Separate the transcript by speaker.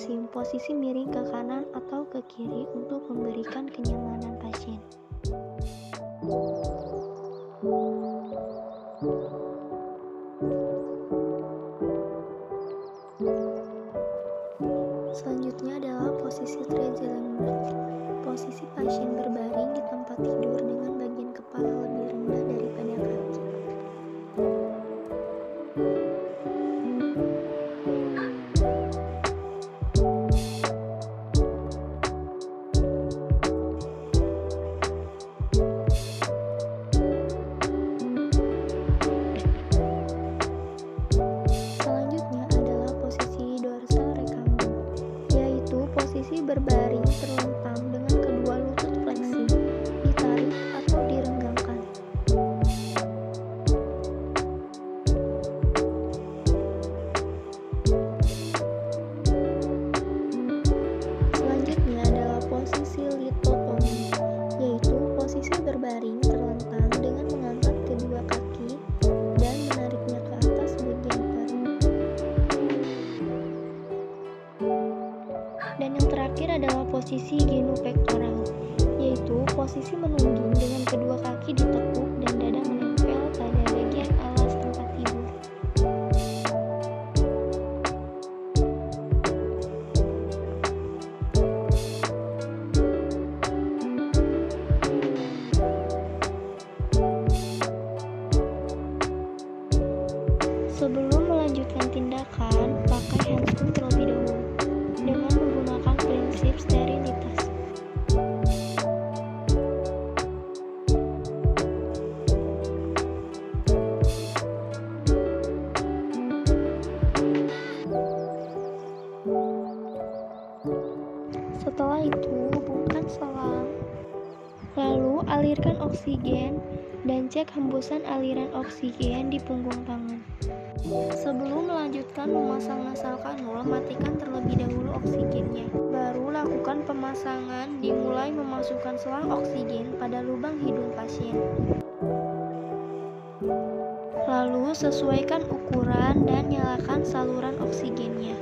Speaker 1: basim posisi miring ke kanan atau ke kiri untuk memberikan kenyamanan pasien. Selanjutnya adalah posisi Trezelenburg. Posisi pasien berbaring di tempat tidur dengan bagian kepala lebih rendah daripada kaki. Selanjutnya adalah posisi dorsal recambum, yaitu posisi berbaring terlentang dengan kedua lutut fleksi, ditarik atau direnggangkan. Selanjutnya adalah posisi litotomi, yaitu posisi berbaring terlentang dengan mengangkat kedua kaki dan menariknya ke atas bagian perut. Dan yang terakhir adalah posisi genupectoral, yaitu posisi menungging dengan kedua kaki ditekuk dan dada menempel pada bagian alas tempat tidur. Sebelum melanjutkan tindakan, pakai handscoon terlebih dahulu dengan menggunakan prinsip sterilitas. Setelah itu, hubungkan selang, lalu alirkan oksigen dan cek hembusan aliran oksigen di punggung tangan. Sebelum melanjutkan memasang nasal kanul, matikan terlebih dahulu oksigennya. Baru lakukan pemasangan, dimulai memasukkan selang oksigen pada lubang hidung pasien. Lalu sesuaikan ukuran dan nyalakan saluran oksigennya.